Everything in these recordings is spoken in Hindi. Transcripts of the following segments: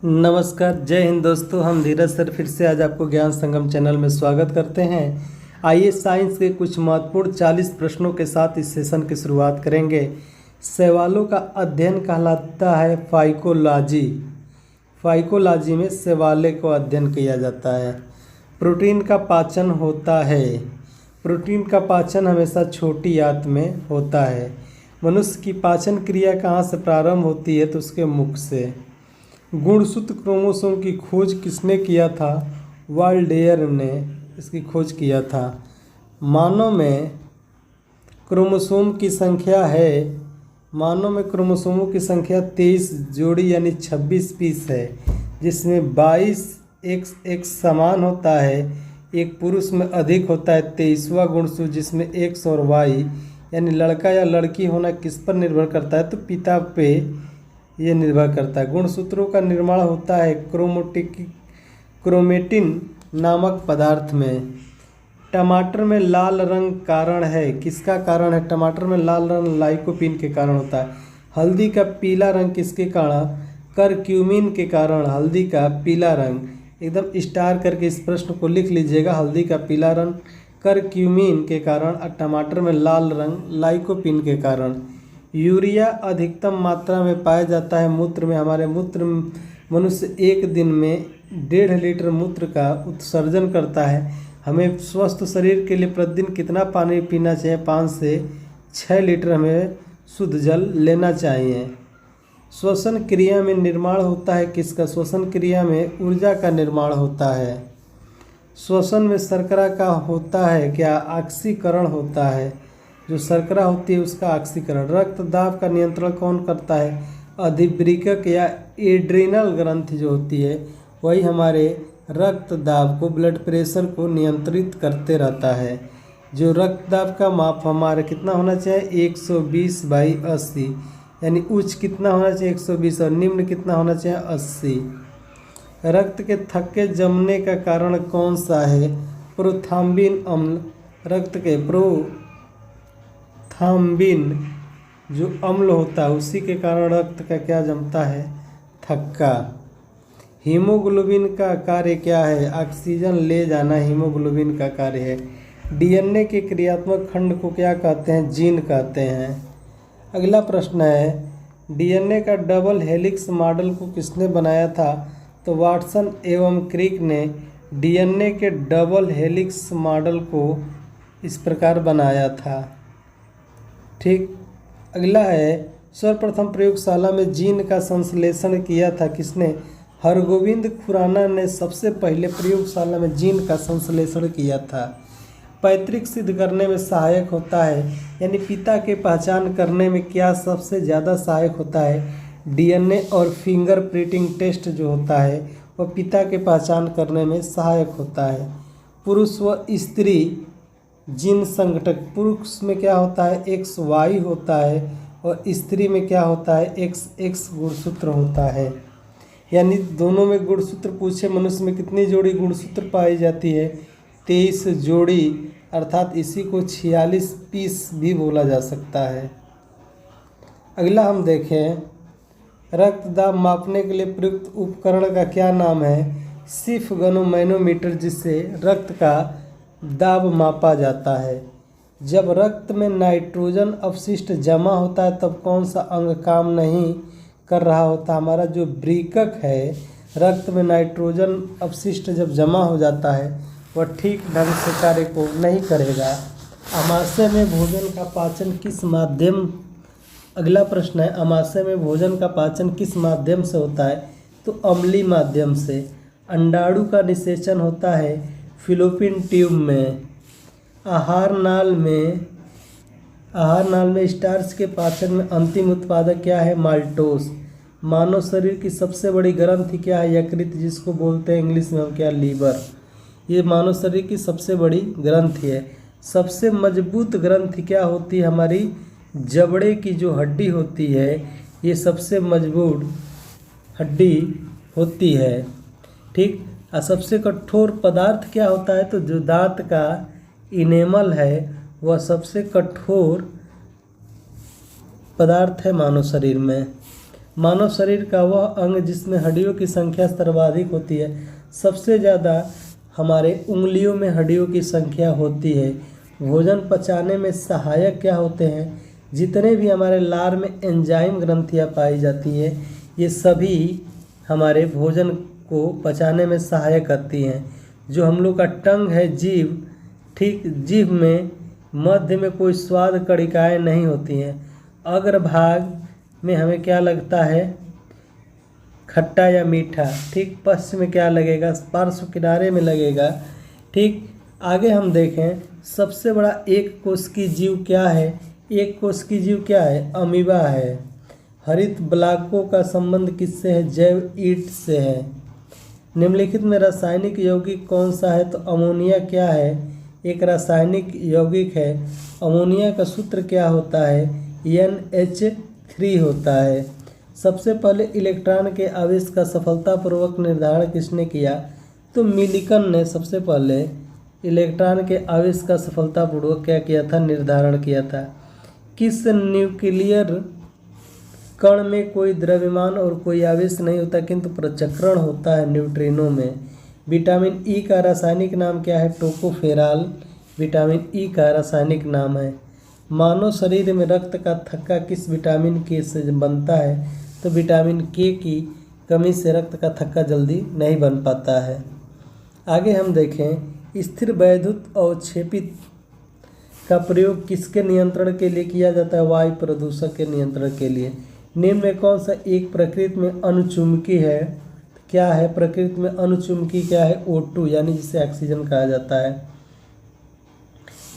नमस्कार, जय हिंद दोस्तों। हम धीरज सर फिर से आज आपको ज्ञान संगम चैनल में स्वागत करते हैं। आइए साइंस के कुछ महत्वपूर्ण 40 प्रश्नों के साथ इस सेशन की शुरुआत करेंगे। शैवालों का अध्ययन कहलाता है फाइकोलॉजी। फाइकोलॉजी में शैवालों को अध्ययन किया जाता है। प्रोटीन का पाचन होता है। प्रोटीन का पाचन हमेशा छोटी आंत में होता है। मनुष्य की पाचन क्रिया कहाँ से प्रारंभ होती है? तो उसके मुख से। गुणसूत्र क्रोमोसोम की खोज किसने किया था? वाल्डेयर ने इसकी खोज किया था। मानव में क्रोमोसोम की संख्या है। मानव में क्रोमोसोमों की संख्या 23 जोड़ी यानी 26 पीस है, जिसमें 22 एक समान होता है। एक पुरुष में अधिक होता है 23वां गुणसूत्र, जिसमें एक्स और वाई यानी लड़का या लड़की होना किस पर निर्भर करता है? तो पिता पे ये निर्भर करता है। गुणसूत्रों का निर्माण होता है क्रोमेटिन नामक पदार्थ में। टमाटर में लाल रंग कारण है, किसका कारण है? टमाटर में लाल रंग लाइकोपीन के कारण होता है। हल्दी का पीला रंग किसके कारण? करक्यूमिन के कारण हल्दी का पीला रंग एकदम स्टार करके इस प्रश्न को लिख लीजिएगा। हल्दी का पीला रंग करक्यूमिन के कारण और टमाटर में लाल रंग लाइकोपीन के कारण। यूरिया अधिकतम मात्रा में पाया जाता है मूत्र में। हमारे मूत्र मनुष्य एक दिन में 1.5 लीटर मूत्र का उत्सर्जन करता है। हमें स्वस्थ शरीर के लिए प्रतिदिन कितना पानी पीना चाहिए? 5 से 6 लीटर हमें शुद्ध जल लेना चाहिए। श्वसन क्रिया में निर्माण होता है किसका? श्वसन क्रिया में ऊर्जा का निर्माण होता है। श्वसन में शर्करा का होता है क्या? ऑक्सीकरण होता है। जो शर्करा होती है उसका ऑक्सीकरण। रक्त दाब का नियंत्रण कौन करता है? अधिवृक्क या एड्रिनल ग्रंथि जो होती है वही हमारे रक्त दाब को, ब्लड प्रेशर को नियंत्रित करते रहता है। जो रक्त दाब का माप हमारे कितना होना चाहिए? 120/80 यानी उच्च कितना होना चाहिए? 120 और निम्न कितना होना चाहिए? 80। रक्त के थक्के जमने का कारण कौन सा है? प्रोथ्राम्बिन अम्ल। रक्त के प्रोथ्राम्बिन जो अम्ल होता है उसी के कारण रक्त का क्या जमता है? थक्का। हीमोग्लोबिन का कार्य क्या है? ऑक्सीजन ले जाना हीमोग्लोबिन का कार्य है। डीएनए के क्रियात्मक खंड को क्या कहते हैं? जीन कहते हैं। अगला प्रश्न है, डीएनए का डबल हेलिक्स मॉडल को किसने बनाया था? तो वाटसन एवं क्रिक ने डीएनए के डबल हेलिक्स मॉडल को इस प्रकार बनाया था। ठीक। अगला है, सर्वप्रथम प्रयोगशाला में जीन का संश्लेषण किया था किसने? हरगोविंद खुराना ने सबसे पहले प्रयोगशाला में जीन का संश्लेषण किया था। पैतृक सिद्ध करने में सहायक होता है, यानी पिता के पहचान करने में क्या सबसे ज़्यादा सहायक होता है? डीएनए और फिंगर प्रिंटिंग टेस्ट जो होता है वह पिता के पहचान करने में सहायक होता है। पुरुष व स्त्री जीन संघटक। पुरुष में क्या होता है? XY होता है और स्त्री में क्या होता है? XX गुणसूत्र होता है। यानी दोनों में गुणसूत्र पूछे, मनुष्य में कितनी जोड़ी गुणसूत्र पाई जाती है? 23 जोड़ी, अर्थात इसी को 46 पीस भी बोला जा सकता है। अगला हम देखें, रक्त दाब मापने के लिए प्रयुक्त उपकरण का क्या नाम है? सिर्फ गनोमैनोमीटर, जिससे रक्त का दाब मापा जाता है। जब रक्त में नाइट्रोजन अपशिष्ट जमा होता है तब कौन सा अंग काम नहीं कर रहा होता? हमारा जो वृक्क है। रक्त में नाइट्रोजन अपशिष्ट जब जमा हो जाता है वह ठीक ढंग से कार्य को नहीं करेगा। आमाशय में भोजन का पाचन किस माध्यम? अगला प्रश्न है, आमाशय में भोजन का पाचन किस माध्यम से होता है? तो अम्लीय माध्यम से। अंडाणु का निषेचन होता है फिलोपियन ट्यूब में। आहार नाल में स्टार्च के पाचन में अंतिम उत्पादक क्या है? माल्टोस। मानव शरीर की सबसे बड़ी ग्रंथि क्या है? यकृत, जिसको बोलते हैं इंग्लिश में हम क्या? लीवर। ये मानव शरीर की सबसे बड़ी ग्रंथि है। सबसे मजबूत ग्रंथि क्या होती है? हमारी जबड़े की जो हड्डी होती है ये सबसे मजबूत हड्डी होती है। ठीक। और सबसे कठोर पदार्थ क्या होता है? तो जो दांत का इनेमल है वह सबसे कठोर पदार्थ है मानव शरीर में। मानव शरीर का वह अंग जिसमें हड्डियों की संख्या सर्वाधिक होती है। सबसे ज़्यादा हमारे उंगलियों में हड्डियों की संख्या होती है। भोजन पचाने में सहायक क्या होते हैं? जितने भी हमारे लार में एंजाइम ग्रंथियाँ पाई जाती है, ये सभी हमारे भोजन को पचाने में सहायक करती हैं। जो हम लोग का टंग है, जीभ, ठीक, जीभ में मध्य में कोई स्वाद कणिकाएँ नहीं होती हैं। अग्रभाग में हमें क्या लगता है? खट्टा या मीठा। ठीक, पश्चिम में क्या लगेगा? पार्श्व किनारे में लगेगा। ठीक, आगे हम देखें, सबसे बड़ा एक कोश की जीव क्या है? एक कोश की जीव क्या है? अमीबा है। हरित ब्लॉकों का संबंध किससे है? जैव ईंट से है। निम्नलिखित में रासायनिक यौगिक कौन सा है? तो अमोनिया क्या है? एक रासायनिक यौगिक है। अमोनिया का सूत्र क्या होता है? NH3 होता है। सबसे पहले इलेक्ट्रॉन के आवेश का सफलतापूर्वक निर्धारण किसने किया? तो मिलिकन ने सबसे पहले इलेक्ट्रॉन के आवेश का सफलतापूर्वक क्या किया था? निर्धारण किया था। किस न्यूक्लियर कण में कोई द्रव्यमान और कोई आवेश नहीं होता किंतु प्रचक्रण होता है? न्यूट्रिनो में। विटामिन ई का रासायनिक नाम क्या है? टोकोफेरॉल विटामिन ई का रासायनिक नाम है। मानव शरीर में रक्त का थक्का किस विटामिन के से बनता है? तो विटामिन के की कमी से रक्त का थक्का जल्दी नहीं बन पाता है। आगे हम देखें, स्थिर वैद्युत अवक्षेपित का प्रयोग किसके नियंत्रण के लिए किया जाता है? वायु प्रदूषण के नियंत्रण के लिए। निम्न में कौन सा एक प्रकृति में अणुचुंबकी है? क्या है प्रकृति में अणुचुंबकी? क्या है? O2, यानी जिसे ऑक्सीजन कहा जाता है।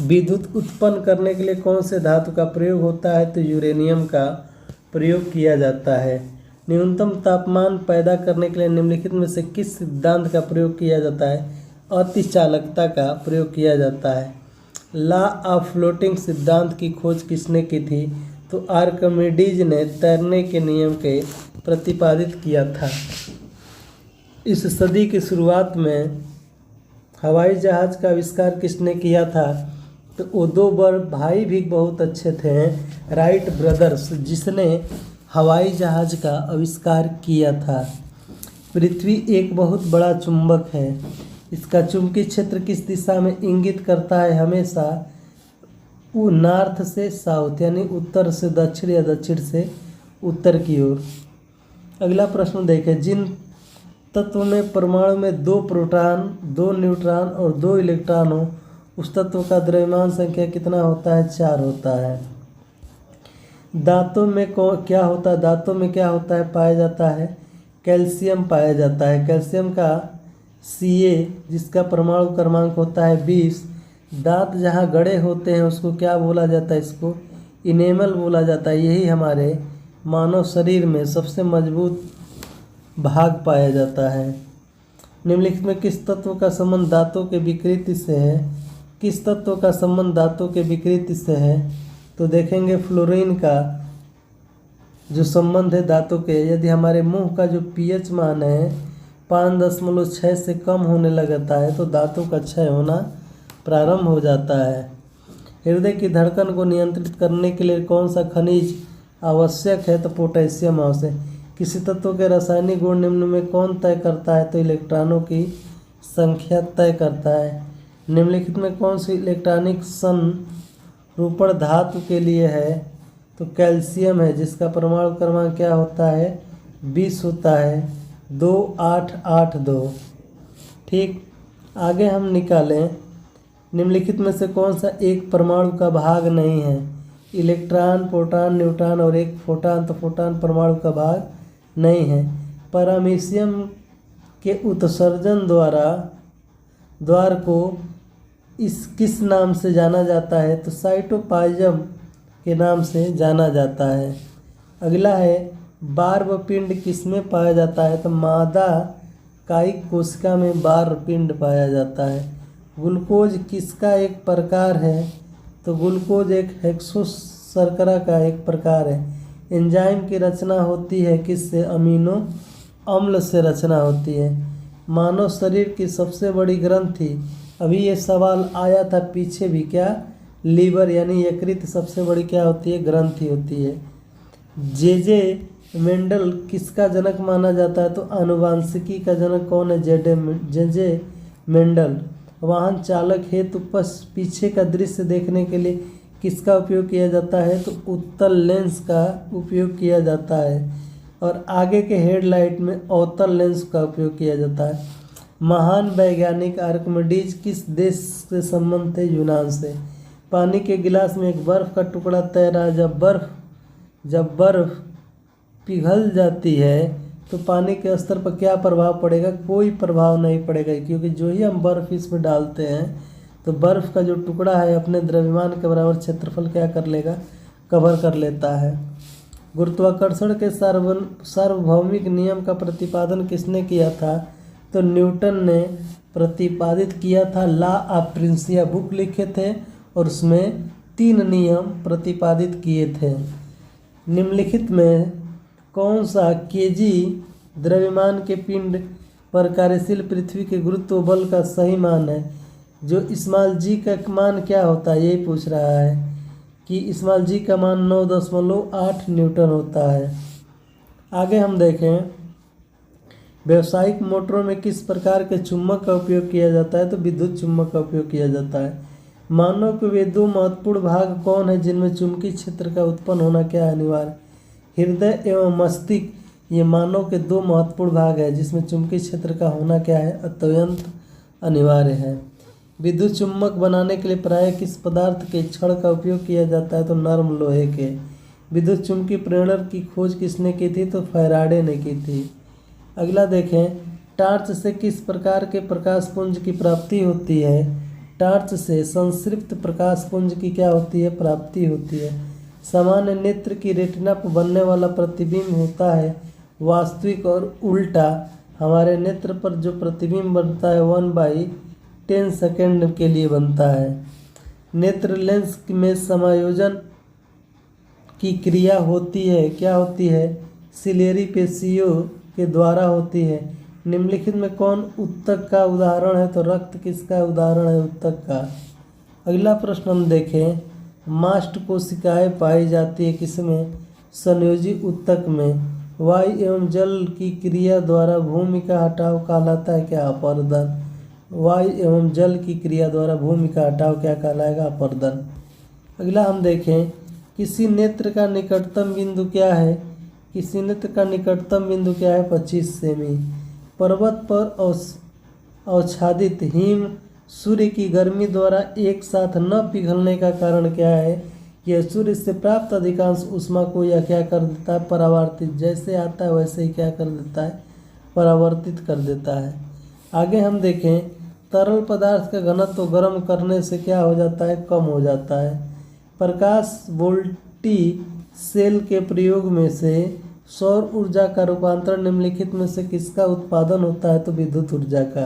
विद्युत उत्पन्न करने के लिए कौन से धातु का प्रयोग होता है? तो यूरेनियम का प्रयोग किया जाता है। न्यूनतम तापमान पैदा करने के लिए निम्नलिखित में से किस सिद्धांत का प्रयोग किया जाता है? अतिचालकता का प्रयोग किया जाता है। लॉ ऑफ फ्लोटिंग सिद्धांत की खोज किसने की थी? तो आर्किमिडीज ने तैरने के नियम के प्रतिपादित किया था। इस सदी की शुरुआत में हवाई जहाज़ का आविष्कार किसने किया था? तो वो दो भाई भी बहुत अच्छे थे, राइट ब्रदर्स, जिसने हवाई जहाज़ का आविष्कार किया था। पृथ्वी एक बहुत बड़ा चुंबक है। इसका चुंबकीय क्षेत्र किस दिशा में इंगित करता है? हमेशा वो नॉर्थ से साउथ, यानी उत्तर से दक्षिण या दक्षिण से उत्तर की ओर। अगला प्रश्न देखें, जिन तत्व में परमाणु में 2 प्रोटॉन, 2 न्यूट्रॉन और 2 इलेक्ट्रॉन हो, उस तत्व का द्रव्यमान संख्या कितना होता है? 4 होता है। दांतों में क्या होता है? दांतों में क्या होता है? पाया जाता है कैल्शियम पाया जाता है। कैल्शियम का Ca, जिसका परमाणु क्रमांक होता है 20। दांत जहाँ गड़े होते हैं उसको क्या बोला जाता है? इसको इनेमल बोला जाता है। यही हमारे मानव शरीर में सबसे मजबूत भाग पाया जाता है। निम्नलिखित में किस तत्व का संबंध दांतों के विकृति से है? किस तत्व का संबंध दांतों के विकृति से है? तो देखेंगे फ्लोरीन का जो संबंध है दांतों के, यदि हमारे मुंह का जो pH मान है 5.6 से कम होने लगता है तो दांतों का क्षय होना प्रारंभ हो जाता है। हृदय की धड़कन को नियंत्रित करने के लिए कौन सा खनिज आवश्यक है? तो पोटेशियम आवश्यक। किसी तत्व के रासायनिक गुण निम्न में कौन तय करता है? तो इलेक्ट्रॉनों की संख्या तय करता है। निम्नलिखित में कौन सी इलेक्ट्रॉनिक संरूपण धातु के लिए है? तो कैल्शियम है, जिसका परमाणु क्रमांक क्या होता है? 20 होता है, 2882। ठीक, आगे हम निकालें, निम्नलिखित में से कौन सा एक परमाणु का भाग नहीं है? इलेक्ट्रॉन, प्रोटॉन, न्यूट्रॉन और एक फोटॉन। तो फोटॉन परमाणु का भाग नहीं है। पैरामीशियम के उत्सर्जन द्वार को किस नाम से जाना जाता है? तो साइटोप्लाज्म के नाम से जाना जाता है। अगला है, बार्ब पिंड किसमें पाया जाता है? तो मादा कायिक कोशिका में बार्ब पिंड पाया जाता है। ग्लूकोज किसका एक प्रकार है? तो ग्लूकोज एक हेक्सोस शर्करा का एक प्रकार है। एंजाइम की रचना होती है किससे? अमीनो अम्ल से रचना होती है। मानव शरीर की सबसे बड़ी ग्रंथि, अभी ये सवाल आया था पीछे भी, क्या? लीवर, यानी यकृत सबसे बड़ी क्या होती है? ग्रंथि होती है। जे मेंडल किसका जनक माना जाता है? तो आनुवांशिकी का जनक कौन है? जे मेंडल। वाहन चालक हेतु पीछे का दृश्य देखने के लिए किसका उपयोग किया जाता है? तो उत्तल लेंस का उपयोग किया जाता है। और आगे के हेडलाइट में अवतल लेंस का उपयोग किया जाता है। महान वैज्ञानिक आर्किमिडीज किस देश से संबंध थे? यूनान से। पानी के गिलास में एक बर्फ का टुकड़ा तैरा। जब बर्फ पिघल जाती है तो पानी के स्तर पर क्या प्रभाव पड़ेगा? कोई प्रभाव नहीं पड़ेगा, क्योंकि जो ही हम बर्फ इसमें डालते हैं तो बर्फ का जो टुकड़ा है अपने द्रव्यमान के बराबर क्षेत्रफल क्या कर लेगा? कवर कर लेता है। गुरुत्वाकर्षण के सार्वभौमिक नियम का प्रतिपादन किसने किया था? तो न्यूटन ने प्रतिपादित किया था। लॉ ऑफ प्रिंसिया बुक लिखे थे और उसमें 3 नियम प्रतिपादित किए थे। निम्नलिखित में कौन सा केजी द्रव्यमान के पिंड पर कार्यशील पृथ्वी के गुरुत्व बल का सही मान है? जो स्मॉल जी का मान क्या होता है, यही पूछ रहा है कि स्मॉल जी का मान 9.8 न्यूटन होता है। आगे हम देखें, व्यावसायिक मोटरों में किस प्रकार के चुंबक का उपयोग किया जाता है? तो विद्युत चुंबक का उपयोग किया जाता है। मानव के वे 2 महत्वपूर्ण भाग कौन है जिनमें चुंबकीय क्षेत्र का उत्पन्न होना क्या है? अनिवार्य। हृदय एवं मस्तिष्क, ये मानव के 2 महत्वपूर्ण भाग है जिसमें चुंबकीय क्षेत्र का होना क्या है? अत्यंत अनिवार्य है। विद्युत चुम्बक बनाने के लिए प्रायः किस पदार्थ के छड़ का उपयोग किया जाता है? तो नरम लोहे के। विद्युत चुम्बकीय प्रेरण की खोज किसने की थी? तो फैराडे ने की थी। अगला देखें, टार्च से किस प्रकार के प्रकाश पुंज की प्राप्ति होती है? टार्च से संतृप्त प्रकाश पुंज की क्या होती है? प्राप्ति होती है। सामान्य नेत्र की रेटिना पर बनने वाला प्रतिबिंब होता है वास्तविक और उल्टा। हमारे नेत्र पर जो प्रतिबिंब बनता है 1/10 सेकेंड के लिए बनता है। नेत्र लेंस में समायोजन की क्रिया होती है, क्या होती है? सिलेरी पेशियों के द्वारा होती है। निम्नलिखित में कौन उत्तक का उदाहरण है? तो रक्त किसका उदाहरण है? उत्तक का। अगला प्रश्न हम देखें, मास्ट कोशिकाएं पाई जाती है किसमें? संयोजी उत्तक में। वायु एवं जल की क्रिया द्वारा भूमि का हटाव कहलाता है क्या? अपरदन। वायु एवं जल की क्रिया द्वारा भूमि का हटाव क्या कहलाएगा? अपरदन। अगला हम देखें, किसी नेत्र का निकटतम बिंदु क्या है? किसी नेत्र का निकटतम बिंदु क्या है? 25 सेमी। पर्वत पर आच्छादित हिम सूर्य की गर्मी द्वारा एक साथ न पिघलने का कारण क्या है? यह सूर्य से प्राप्त अधिकांश ऊष्मा को यह क्या कर देता है? परावर्तित। जैसे आता है वैसे ही क्या कर देता है? परावर्तित कर देता है। आगे हम देखें, तरल पदार्थ का घनत्व गर्म करने से क्या हो जाता है? कम हो जाता है। प्रकाश वोल्टी सेल के प्रयोग में से सौर ऊर्जा का रूपांतरण निम्नलिखित में से किसका उत्पादन होता है? तो विद्युत ऊर्जा का।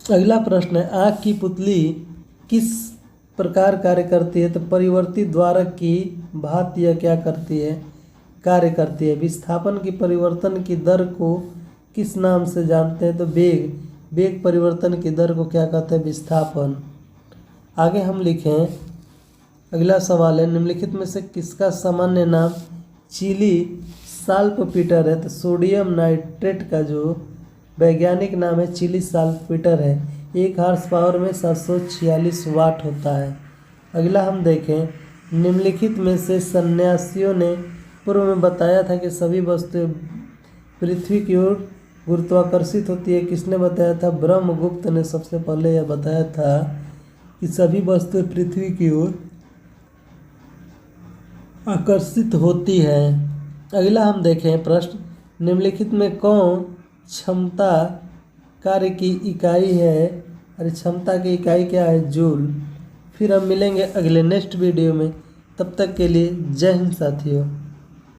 अगला प्रश्न है, आँख की पुतली किस प्रकार कार्य करती है? तो परिवर्ती द्वारक की भांति यह क्या करती है? कार्य करती है। विस्थापन की परिवर्तन की दर को किस नाम से जानते हैं? तो वेग। वेग परिवर्तन की दर को क्या कहते हैं? विस्थापन। आगे हम लिखें, अगला सवाल है, निम्नलिखित में से किसका सामान्य नाम चिली साल्टपीटर है? तो सोडियम नाइट्रेट का जो वैज्ञानिक नाम है चिली साल्टपीटर है। 1 हार्स पावर में 746 वाट होता है। अगला हम देखें, निम्नलिखित में से सन्यासियों ने पूर्व में बताया था कि सभी वस्तुएं पृथ्वी की ओर गुरुत्वाकर्षित होती है। किसने बताया था? ब्रह्मगुप्त ने सबसे पहले यह बताया था कि सभी वस्तुएं पृथ्वी की ओर आकर्षित होती है। अगला हम देखें प्रश्न, निम्नलिखित में कौन क्षमता कार्य की इकाई है? अरे क्षमता की इकाई क्या है? जूल। फिर हम मिलेंगे अगले नेक्स्ट वीडियो में। तब तक के लिए जय हिंद साथियों।